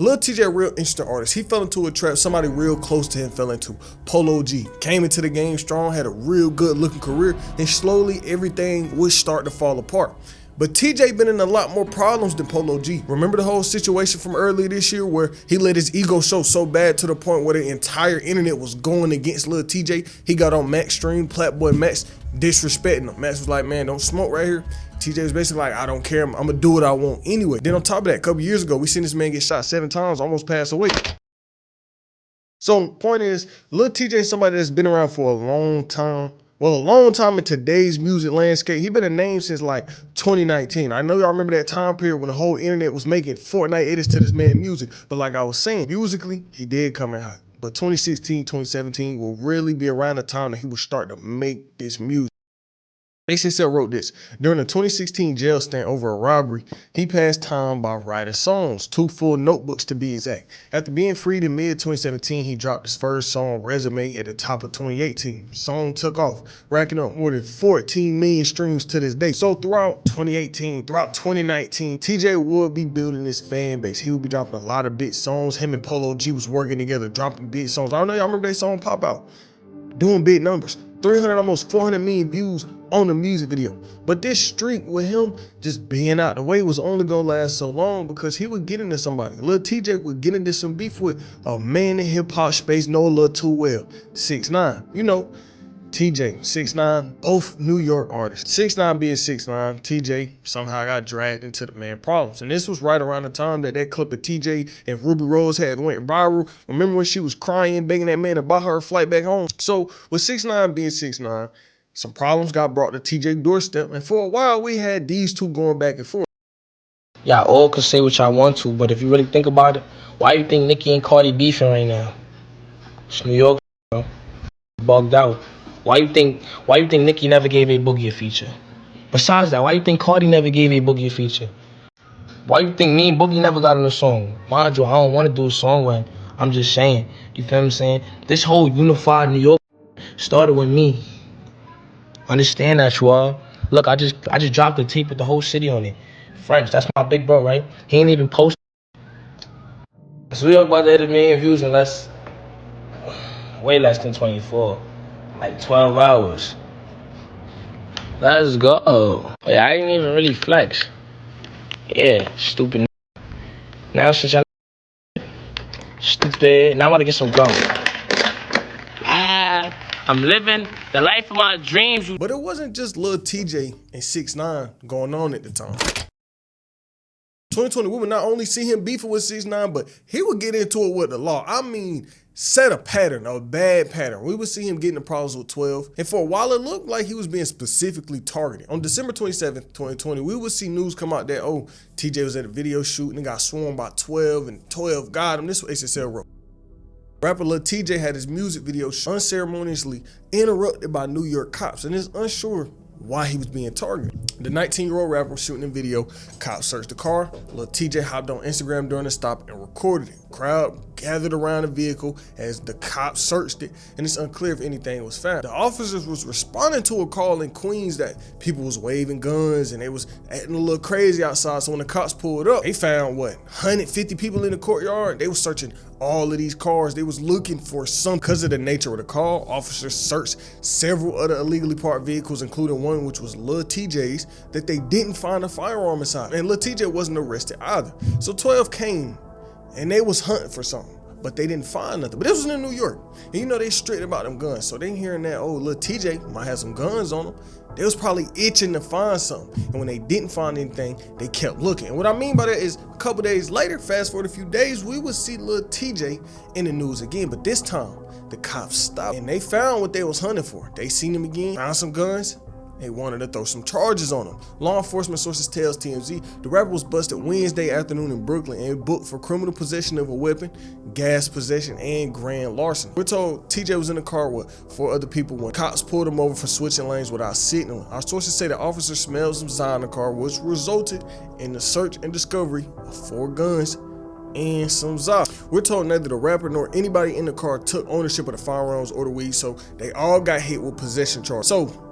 Lil TJ a real interesting artist. He fell into a trap somebody real close to him fell into. Polo G came into the game strong, had a real good looking career, and slowly everything would start to fall apart. But TJ been in a lot more problems than Polo G. Remember the whole situation from earlier this year where he let his ego show so bad to the point where the entire internet was going against Lil TJ? He got on Max stream, Platboy Max disrespecting him. Max was like, man, don't smoke right here. TJ was basically like, I don't care, I'm gonna do what I want anyway. Then on top of that, a couple years ago, we seen this man get shot 7 times, almost pass away. So the point is, Lil TJ is somebody that's been around for a long time. Well, a long time in today's music landscape. He been a name since like 2019. I know y'all remember that time period when the whole internet was making Fortnite edits to this man's music. But like I was saying, musically, he did come in hot. But 2016, 2017 will really be around the time that he would start to make this music. ACSL wrote this. During a 2016 jail stint over a robbery, he passed time by writing songs, 2 full notebooks to be exact. After being freed in mid-2017, he dropped his first song, Resume, at the top of 2018. The song took off, racking up more than 14 million streams to this day. So throughout 2018, throughout 2019, TJ would be building his fan base. He would be dropping a lot of big songs. Him and Polo G was working together, dropping big songs. I don't know, y'all remember that song Pop Out? Doing big numbers. 300, almost 400 million views on the music video. But this streak with him just being out the way was only gonna last so long because he would get into somebody. Lil TJ would get into some beef with a man in hip hop space know a little too well. 6ix9ine, you know, TJ, 6ix9ine, both New York artists. 6ix9ine being 6ix9ine, TJ somehow got dragged into the man problems. And this was right around the time that clip of TJ and Ruby Rose had went viral. Remember when she was crying, begging that man to buy her a flight back home? So with 6ix9ine being 6ix9ine, some problems got brought to TJ doorstep. And for a while, we had these two going back and forth. Y'all all can say what y'all want to, but if you really think about it, why you think Nicki and Cardi beefing right now? It's New York, bro. Bugged out. Why you think Nicki never gave A Boogie a feature? Besides that, why you think Cardi never gave A Boogie a feature? Why you think me and Boogie never got on a song? Mind you, I don't want to do a song with him. I'm just saying, you feel what I'm saying? This whole unified New York started with me. Understand that, you all. Look, I just dropped the tape with the whole city on it. French, that's my big bro, right? He ain't even posted. So we about to hit 1 million views in way less than 24. Like 12 hours. Let's go. Oh, yeah, I didn't even really flex. Yeah, stupid. Now since y'all stupid, now I want to get some gum. I'm living the life of my dreams. But it wasn't just Lil TJ and 6ix9ine going on at the time. 2020, we would not only see him beefing with 6ix9ine, but he would get into it with the law. I mean, set a pattern, a bad pattern. We would see him getting the problems with 12. And for a while, it looked like he was being specifically targeted. On December 27th, 2020, we would see news come out that, oh, TJ was at a video shoot and got swarmed by 12 and 12 got him. This was ACSL wrote. Rapper Lil TJ had his music video unceremoniously interrupted by New York cops and is unsure why he was being targeted. The 19-year-old rapper was shooting a video. Cops searched the car. Lil TJ hopped on Instagram during the stop and recorded it. Crowd gathered around the vehicle as the cops searched it, and it's unclear if anything was found. The officers was responding to a call in Queens that people was waving guns and they was acting a little crazy outside. So when the cops pulled up, they found what, 150 people in the courtyard. They was searching all of these cars. They was looking for some. Because of the nature of the call, officers searched several other illegally parked vehicles, including one which was Lil TJ's, that they didn't find a firearm inside. And Lil TJ wasn't arrested either. So 12 came and they was hunting for something, but they didn't find nothing. But this was in New York. And you know they strict about them guns. So they hearing that, oh, Lil TJ might have some guns on him. They was probably itching to find something. And when they didn't find anything, they kept looking. And what I mean by that is a couple days later, fast forward a few days, we would see Lil TJ in the news again. But this time, the cops stopped and they found what they was hunting for. They seen him again, found some guns. They wanted to throw some charges on him. Law enforcement sources tells TMZ the rapper was busted Wednesday afternoon in Brooklyn and booked for criminal possession of a weapon, gas possession, and grand larceny. We're told TJ was in the car with 4 other people when cops pulled him over for switching lanes without signaling. Our sources say the officer smelled some Zy in the car, which resulted in the search and discovery of 4 guns and some Zy. We're told neither the rapper nor anybody in the car took ownership of the firearms or the weed, so they all got hit with possession charges. So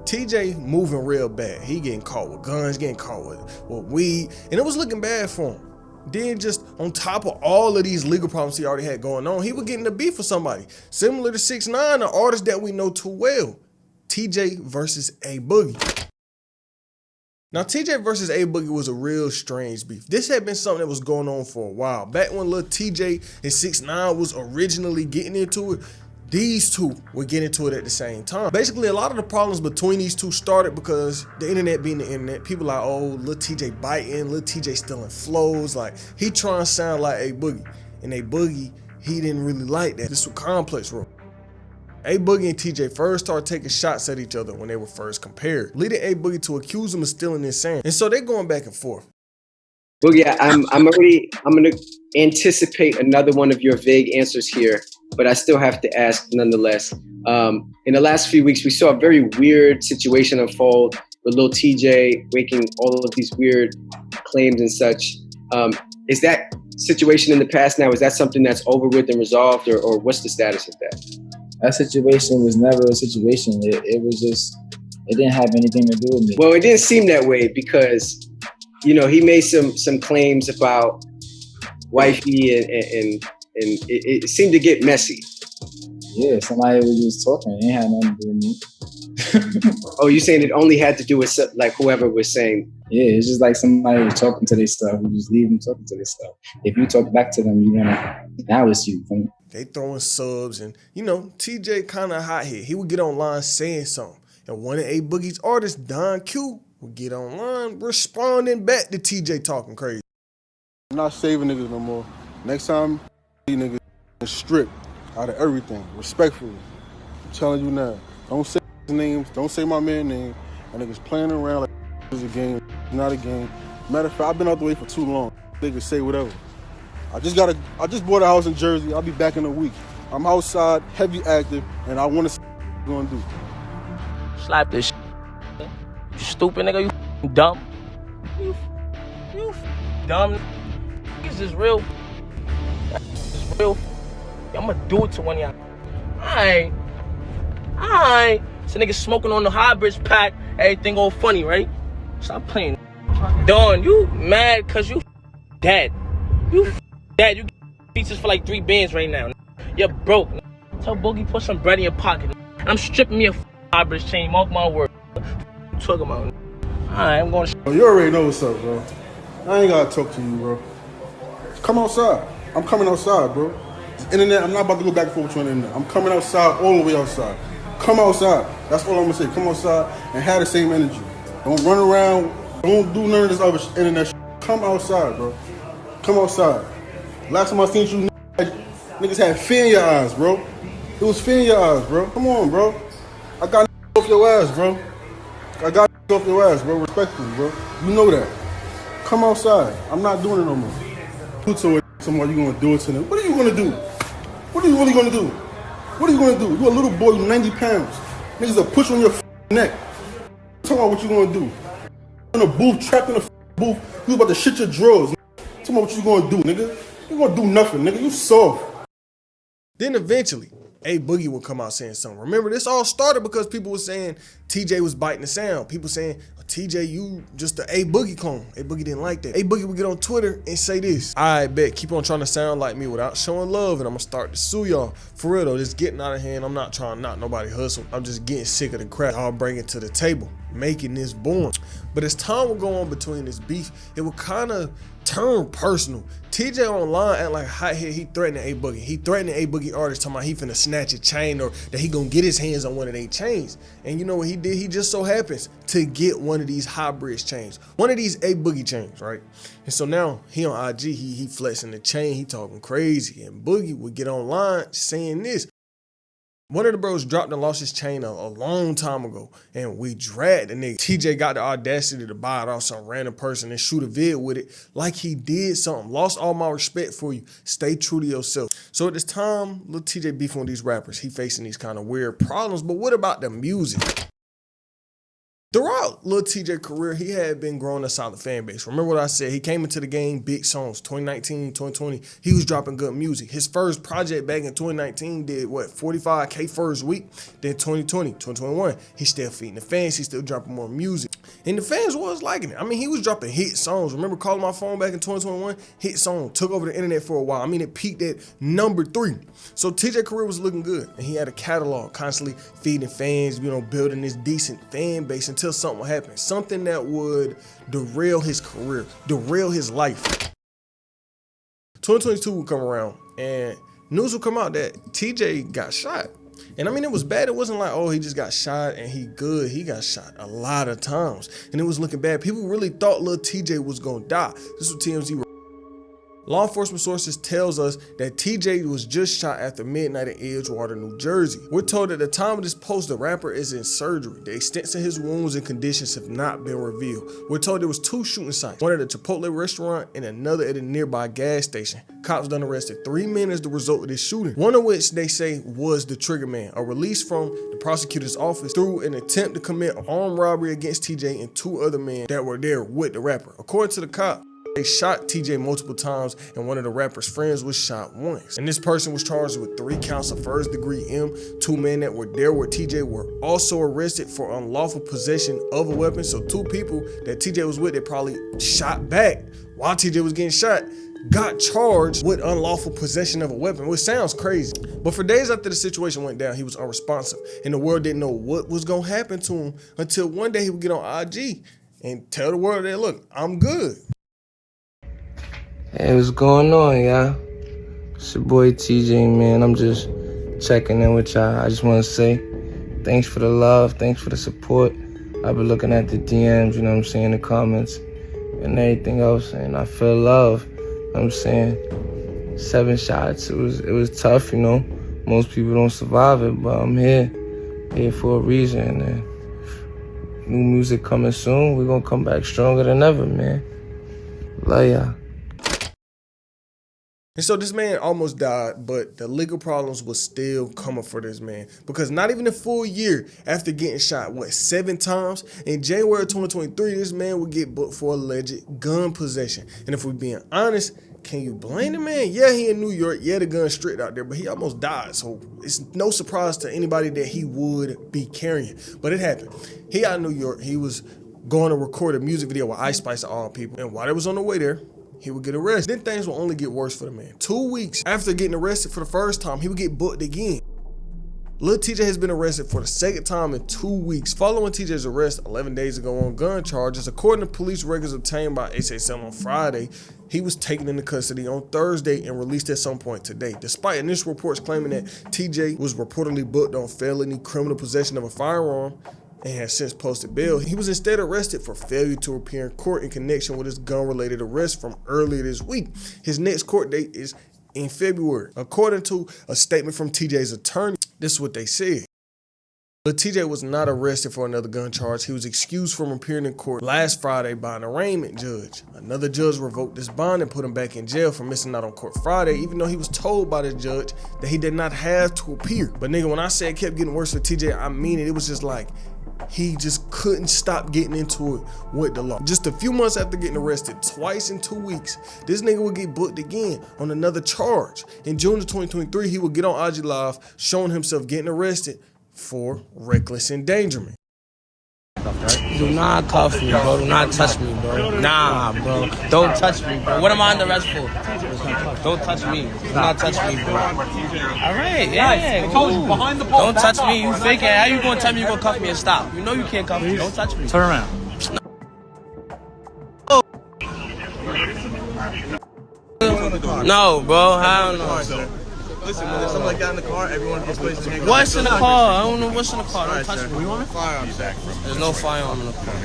TJ moving real bad. He getting caught with guns, getting caught with weed, and it was looking bad for him. Then just on top of all of these legal problems he already had going on, he was getting the beef for somebody. Similar to 6ix9ine, an artist that we know too well. TJ versus A Boogie. Now, TJ versus A Boogie was a real strange beef. This had been something that was going on for a while. Back when Lil TJ and 6ix9ine was originally getting into it, these two would get into it at the same time. Basically, a lot of the problems between these two started because the internet being the internet, people like, oh, Lil TJ biting, Lil TJ stealing flows, like he trying to sound like A Boogie. And A Boogie, he didn't really like that. This was complex, bro. A Boogie and TJ first started taking shots at each other when they were first compared, leading A Boogie to accuse him of stealing his sound. And so they're going back and forth. Boogie, I'm gonna anticipate another one of your vague answers here, but I still have to ask nonetheless. In the last few weeks, we saw a very weird situation unfold with Lil TJ making all of these weird claims and such. Is that situation in the past now? Is that something that's over with and resolved, or what's the status of that? That situation was never a situation. It was just, it didn't have anything to do with me. Well, it didn't seem that way because, you know, he made some claims about wifey and it seemed to get messy. Yeah, somebody was just talking. It ain't had nothing to do with me. Oh, you saying it only had to do with like whoever was saying? Yeah, it's just like somebody was talking to their stuff. You just leave them talking to their stuff. If you talk back to them, now it's you. They throwing subs and, you know, TJ kind of hot here. He would get online saying something. And one of A Boogie's artists, Don Q, would get online responding back to TJ talking crazy. I'm not saving niggas no more. Next time, niggas strip out of everything, respectfully. I'm telling you now. Don't say names, don't say my man name. And niggas playing around like it's a game, it's not a game. Matter of fact, I've been out the way for too long. Niggas say whatever. I just bought a house in Jersey. I'll be back in a week. I'm outside, heavy active, and I want to see what I'm gonna do. Slap this shit. You stupid nigga, you dumb. You dumb. This is real. This is real. I'ma do it to one of y'all. Alright. This nigga smoking on the hybrid pack, everything all funny, right? Stop playing. Dawn, you mad cause you dead. You dead. You pieces for like 3 bands right now. You're broke. Tell Boogie put some bread in your pocket. I'm stripping me a hybrid chain, mark my word. Talk about. Alright, I'm going. You already know what's up, bro. I ain't gotta talk to you, bro. Come outside. I'm coming outside, bro. The internet, I'm not about to go back and forth with you on the internet. I'm coming outside, all the way outside. Come outside. That's all I'm gonna say. Come outside and have the same energy. Don't run around. Don't do none of this other internet shit. Come outside, bro. Come outside. Last time I seen you, niggas had fear in your eyes, bro. It was fear in your eyes, bro. Come on, bro. I got off your ass, bro. I got off your ass, bro. Respectfully, bro. You know that. Come outside. I'm not doing it no more. Who told it? Somebody you gonna do it to them? What are you gonna do? What are you really gonna do? What are you gonna do? You a little boy, you 90 pounds. Niggas will push on your neck. Talk about what you gonna do. In a booth, trapped in a booth, you about to shit your drawers. Talk about what you gonna do, nigga. You gonna do nothing, nigga. You soft. Then eventually, A Boogie would come out saying something. Remember, this all started because people were saying TJ was biting the sound. People saying, oh, TJ, you just a Boogie clone. A Boogie didn't like that. A Boogie would get on Twitter and say this. I bet, keep on trying to sound like me without showing love, and I'm gonna start to sue y'all. For real though, this getting out of hand. I'm not trying to knock nobody hustle. I'm just getting sick of the crap y'all bringing to the table, making this boring. But as time would go on between this beef, it would kind of turn personal. TJ online act like hothead, he threatening A Boogie. He threatening A Boogie artists, talking about he finna snatch a chain or that he gonna get his hands on one of their chains. And you know what he did? He just so happens to get one of these hybrid chains. One of these A Boogie chains, right? And so now he on IG, he flexing the chain, he talking crazy. And Boogie would get online saying this. One of the bros dropped and lost his chain a long time ago, and we dragged the nigga. TJ got the audacity to buy it off some random person and shoot a vid with it like he did something. Lost all my respect for you. Stay true to yourself. So at this time, little TJ beefing with these rappers. He facing these kind of weird problems, but what about the music? Throughout Lil TJ career, he had been growing a solid fan base. Remember what I said? He came into the game, big songs, 2019, 2020. He was dropping good music. His first project back in 2019 did, 45K first week. Then 2020, 2021, he's still feeding the fans. He's still dropping more music. And the fans was liking it. I mean, he was dropping hit songs. Remember Calling My Phone back in 2021? Hit song, took over the internet for a while. I mean, it peaked at number 3. So TJ career was looking good. And he had a catalog, constantly feeding fans, building this decent fan base until something would happen. Something that would derail his career, derail his life. 2022 would come around and news would come out that TJ got shot. And I mean, it was bad. It wasn't like, oh, he just got shot and he good. He got shot a lot of times. And it was looking bad. People really thought Lil TJ was going to die. This was TMZ. Law enforcement sources tells us that TJ was just shot after midnight in Edgewater, New Jersey. We're told at the time of this post, the rapper is in surgery. The extent of his wounds and conditions have not been revealed. We're told there was 2 shooting sites, one at a Chipotle restaurant and another at a nearby gas station. Cops done arrested 3 men as the result of this shooting, one of which they say was the trigger man. A release from the prosecutor's office through an attempt to commit armed robbery against TJ and 2 other men that were there with the rapper. According to the cop, they shot TJ multiple times and one of the rapper's friends was shot once. And this person was charged with 3 counts of first degree M. 2 men that were there with TJ were also arrested for unlawful possession of a weapon. So 2 people that TJ was with, they probably shot back while TJ was getting shot, got charged with unlawful possession of a weapon, which sounds crazy. But for days after the situation went down, he was unresponsive and the world didn't know what was gonna happen to him until one day he would get on IG and tell the world that, look, I'm good. Hey, what's going on, y'all? It's your boy TJ, man. I'm just checking in with y'all. I just want to say thanks for the love, thanks for the support. I've been looking at the DMs, the comments and everything else, and I feel love. I'm saying 7 shots. It was tough, Most people don't survive it, but I'm here for a reason. And new music coming soon. We're gonna come back stronger than ever, man. Love y'all. And so this man almost died, but the legal problems was still coming for this man because not even a full year after getting shot, 7 times? In January 2023, this man would get booked for alleged gun possession. And if we're being honest, can you blame the man? Yeah, he in New York. Yeah, the gun's strict out there, but he almost died. So it's no surprise to anybody that he would be carrying. But it happened. He out in New York. He was going to record a music video with Ice Spice of all people. And while they was on the way there, he would get arrested. Then things will only get worse for the man. 2 weeks after getting arrested for the first time, he would get booked again. Lil TJ has been arrested for the second time in 2 weeks. Following TJ's arrest 11 days ago on gun charges, according to police records obtained by HSL on Friday, he was taken into custody on Thursday and released at some point today. Despite initial reports claiming that TJ was reportedly booked on felony criminal possession of a firearm and has since posted bail, he was instead arrested for failure to appear in court in connection with his gun-related arrest from earlier this week. His next court date is in February. According to a statement from TJ's attorney, this is what they said. But TJ was not arrested for another gun charge. He was excused from appearing in court last Friday by an arraignment judge. Another judge revoked his bond and put him back in jail for missing out on court Friday, even though he was told by the judge that he did not have to appear. But nigga, when I say it kept getting worse for TJ, I mean it. It was just like, he just couldn't stop getting into it with the law. Just a few months after getting arrested twice in 2 weeks, this nigga would get booked again on another charge. In June of 2023, he would get on IG Live showing himself getting arrested for reckless endangerment. Do not cuff me, bro. Do not touch me, bro. Nah, bro. Don't touch me, bro. What am I under arrest for? Don't touch me. Do not touch me, bro. All right, yeah. I told you, behind the ball. Don't touch me. You faking. How you gonna tell me you gonna cuff me and stop? You know you can't cuff me. Don't touch me. Turn around. No, bro. I don't know. Listen, when there's something like that in the car, everyone gets places to hang out. What's in the car? I don't know what's in the car. Don't touch me. We want a firearm back. There's no firearm in the car.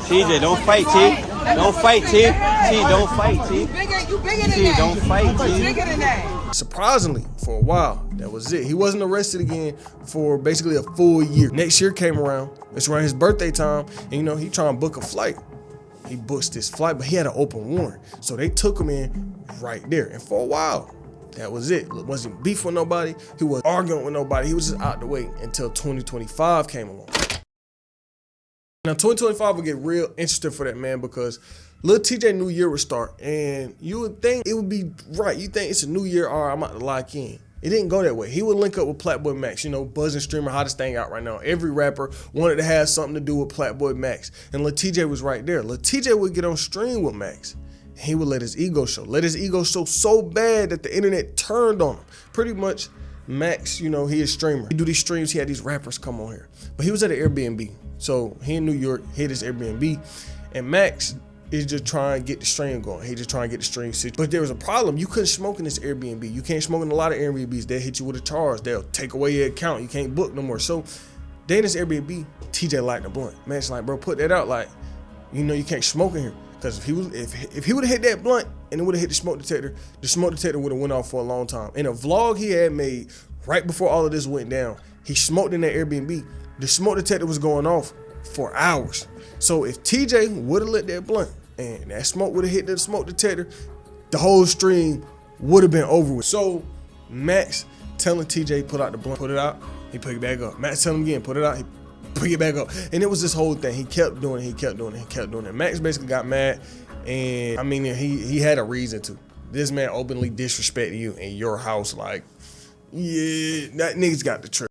TJ, don't fight, T. Don't fight, T. T, don't fight, T. You bigger than that. Don't fight, T. Bigger than that. Surprisingly, for a while, that was it. He wasn't arrested again for basically a full year. Next year came around. It's around his birthday time, and he trying to book a flight. He booked this flight, but he had an open warrant. So they took him in right there. And for a while, that was it. Wasn't beef with nobody. He wasn't arguing with nobody. He was just out the way until 2025 came along. Now 2025 will get real interesting for that man because Lil TJ new year would start, and you would think it would be right. You think it's a new year, all right, I'm about to lock in. It didn't go that way. He would link up with Platboy Max, you know, buzzing streamer, hottest thing out right now. Every rapper wanted to have something to do with Platboy Max, and Lil TJ was right there. Lil TJ would get on stream with Max. He would let his ego show. Let his ego show so bad that the internet turned on him. Pretty much, Max, you know, he is a streamer. He do these streams, he had these rappers come on here. But he was at an Airbnb. So he in New York, hit his Airbnb, and Max is just trying to get the stream going. He just trying to get the stream situated. But there was a problem. You couldn't smoke in this Airbnb. You can't smoke in a lot of Airbnbs. They'll hit you with a charge. They'll take away your account. You can't book no more. So they in this Airbnb, TJ lighting a blunt. Max like, bro, put that out. Like, you know, you can't smoke in here. Because if he would have hit that blunt and it would have hit the smoke detector would have went off for a long time. In a vlog he had made right before all of this went down, he smoked in that Airbnb. The smoke detector was going off for hours. So if TJ would have lit that blunt and that smoke would have hit the smoke detector, the whole stream would have been over with. So Max telling TJ put out the blunt, put it out, he put it back up. Max telling him again, put it out, he put it back up. And it was this whole thing. He kept doing it. Max basically got mad, and I mean, he had a reason to. This man openly disrespected you in your house. Like, yeah, that nigga's got the trip.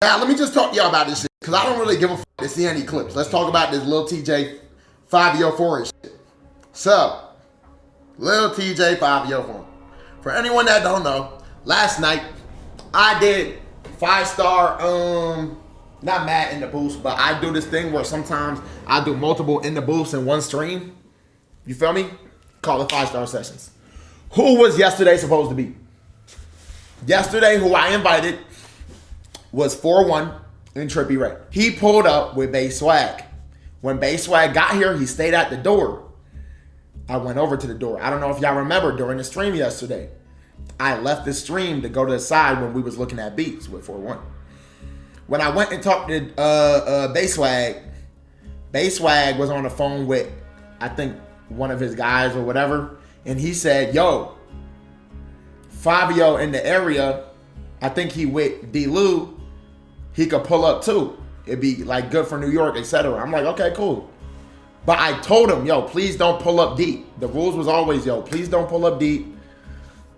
Now, let me just talk to y'all about this shit, because I don't really give a fuck to see any clips. Let's talk about this Lil TJ 5-4 and shit. So, Lil TJ 5-4. For anyone that don't know, last night, I did 5-star, not mad in the booth, but I do this thing where sometimes I do multiple in the booths in one stream. You feel me? Call it 5-star sessions. Who was yesterday supposed to be? Yesterday, who I invited was 4-1 and Trippie Ray. He pulled up with Bay Swag. When Bay Swag got here, he stayed at the door. I went over to the door. I don't know if y'all remember during the stream yesterday, I left the stream to go to the side when we was looking at beats with 4-1. When I went and talked to Bay Swag was on the phone with, I think, one of his guys or whatever, and he said, yo, Fabio in the area, I think he with D-Lou, he could pull up too. It'd be like good for New York, etc. I'm like, okay, cool. But I told him, yo, please don't pull up deep. The rules was always, yo, please don't pull up deep.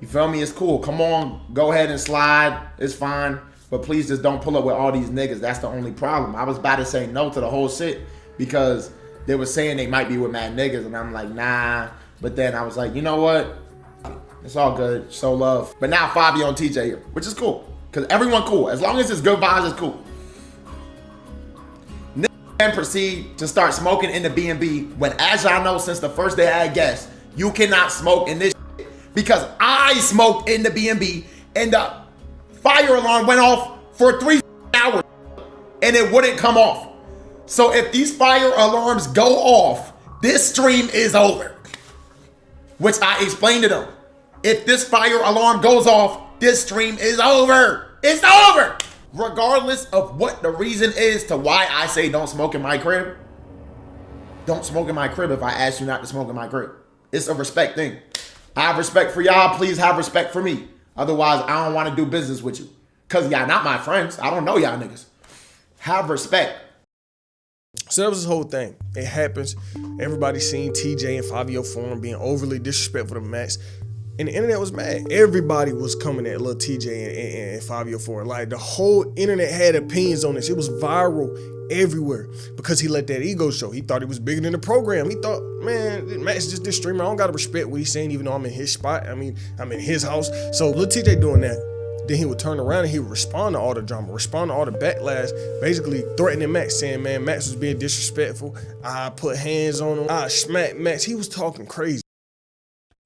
You feel me? It's cool. Come on, go ahead and slide. It's fine. But please just don't pull up with all these niggas. That's the only problem. I was about to say no to the whole shit because they were saying they might be with mad niggas. And I'm like, nah. But then I was like, you know what? It's all good. Show love. But now Fabio and TJ here, which is cool. Because everyone cool. As long as it's good vibes, it's cool. Niggas then proceed to start smoking in the B&B when, as y'all know, since the first day I had guests, you cannot smoke in this shit. Because I smoked in the B&B and the fire alarm went off for 3 hours and it wouldn't come off. So if these fire alarms go off, this stream is over. Which I explained to them. If this fire alarm goes off, this stream is over. It's over. Regardless of what the reason is to why I say don't smoke in my crib, don't smoke in my crib if I ask you not to smoke in my crib. It's a respect thing. I have respect for y'all. Please have respect for me. Otherwise, I don't want to do business with you. Because y'all not my friends. I don't know y'all niggas. Have respect. So that was this whole thing. It happens. Everybody seen TJ and 5-4 being overly disrespectful to Max. And the internet was mad. Everybody was coming at little TJ and 5-4. Like, the whole internet had opinions on this. It was viral everywhere because he let that ego show. He thought he was bigger than the program. He thought, man, Max just this streamer. I don't got to respect what he's saying, even though I'm in his spot. I mean, I'm in his house. So little TJ doing that. Then he would turn around and he would respond to all the drama, respond to all the backlash, basically threatening Max, saying, man, Max was being disrespectful. I put hands on him. I smacked Max. He was talking crazy.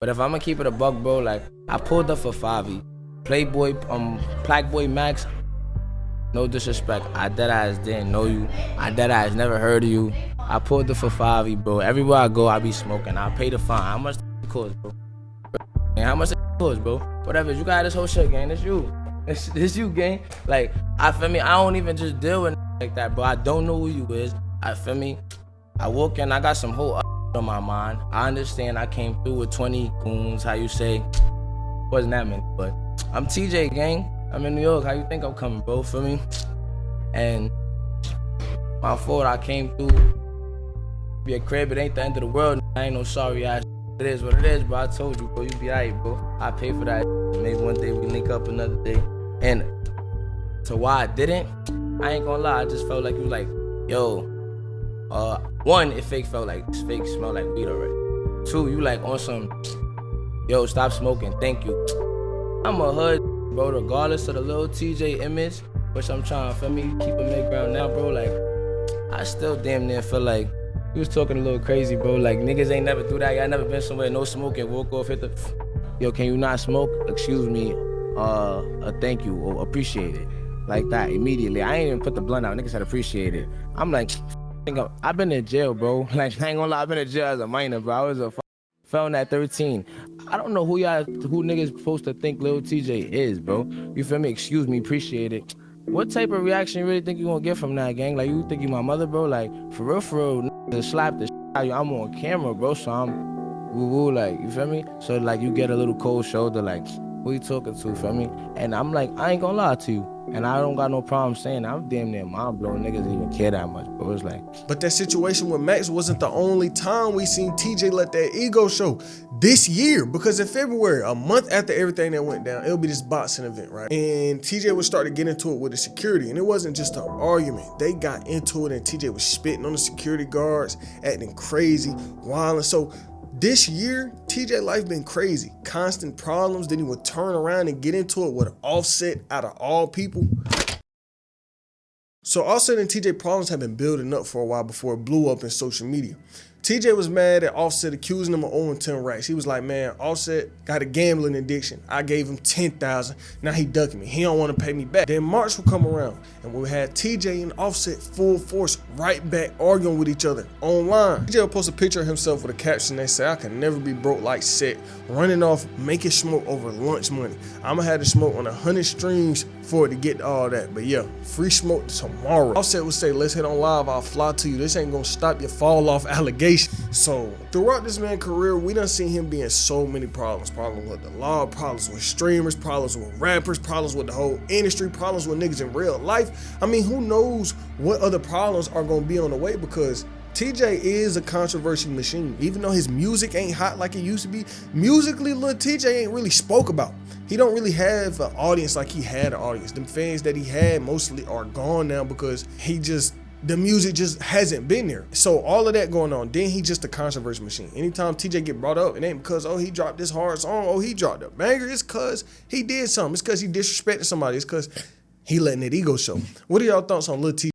But if I'm gonna keep it a buck, bro, like, I pulled up for Favi. Playboy, Blackboy Max, no disrespect. I deadass didn't know you. I deadass never heard of you. I pulled up for Favi, bro. Everywhere I go, I be smoking. I pay the fine. How much it cost, bro? How much it cost, bro? Whatever, you got this whole shit, gang. It's you. It's you, gang. Like, I feel me, I don't even just deal with like that, bro. I don't know who you is. I feel me. I walk in, I got some whole on my mind. I understand I came through with 20 goons, how you say. Wasn't that many, but I'm TJ, gang. I'm in New York. How you think I'm coming, bro? For me? And my fault, I came through. Be a crib, it ain't the end of the world. I ain't no sorry ass. It is what it is, bro. I told you, bro. You be alright, bro. I pay for that. Maybe one day we link up another day. And to why I didn't, I ain't gonna lie. I just felt like you like, yo. One, it felt like smell like weed already. Two, you like on some, yo, stop smoking. Thank you. I'm a hood, bro. Regardless of the little TJ image, which I'm trying, feel me, keep a mid-ground now, bro. Like, I still damn near feel like you was talking a little crazy, bro. Like, niggas ain't never do that. Y'all never been somewhere, no smoking, walk off, hit the, yo, can you not smoke? Excuse me, thank you, or appreciate it. Like that, immediately. I ain't even put the blunt out. Niggas said appreciate it. I'm like, I've been in jail, bro. Like, I ain't gonna lie, I've been in jail as a minor, bro. I was a felon at 13. I don't know who niggas supposed to think Lil TJ is, bro. You feel me? Excuse me, appreciate it. What type of reaction you really think you gonna get from that, gang? Like, you think you my mother, bro? Like, for real, niggas slap the shit out of you. I'm on camera, bro, so I'm woo-woo, like, you feel me? So, like, you get a little cold shoulder, like, who you talking to, feel me? And I'm like, I ain't gonna lie to you. And I don't got no problem saying that. I'm damn near mind-blown. Niggas even care that much, bro. It's like... But that situation with Max wasn't the only time we seen TJ let that ego show this year. Because in February, a month after everything that went down, it'll be this boxing event, right? And TJ would start to get into it with the security. And it wasn't just an argument. They got into it and TJ was spitting on the security guards, acting crazy, wilding. So this year, TJ life been crazy. Constant problems. Then he would turn around and get into it with Offset out of all people. So Offset and TJ problems have been building up for a while before it blew up in social media. TJ was mad at Offset accusing him of owing 10 racks. He was like, man, Offset got a gambling addiction. I gave him 10,000. Now he ducking me. He don't want to pay me back. Then March will come around and we had TJ and Offset full force right back arguing with each other online. TJ will post a picture of himself with a caption that say, I can never be broke like Set, running off, making smoke over lunch money. I'ma have to smoke on 100 streams for it to get all that. But yeah, free smoke tomorrow. Offset would say, let's hit on live, I'll fly to you. This ain't gonna stop your fall off allegation. So throughout this man's career, we done seen him be in so many problems. Problems with the law, problems with streamers, problems with rappers, problems with the whole industry, problems with niggas in real life. I mean, who knows what other problems are gonna be on the way, because TJ is a controversy machine. Even though his music ain't hot like it used to be, musically, Lil TJ ain't really spoke about. He don't really have an audience like he had an audience. Them fans that he had mostly are gone now because the music just hasn't been there. So all of that going on, then he just a controversy machine. Anytime TJ get brought up, it ain't because, oh, he dropped this hard song, oh, he dropped a banger. It's because he did something. It's because he disrespected somebody. It's because he letting that ego show. What are y'all thoughts on Lil TJ?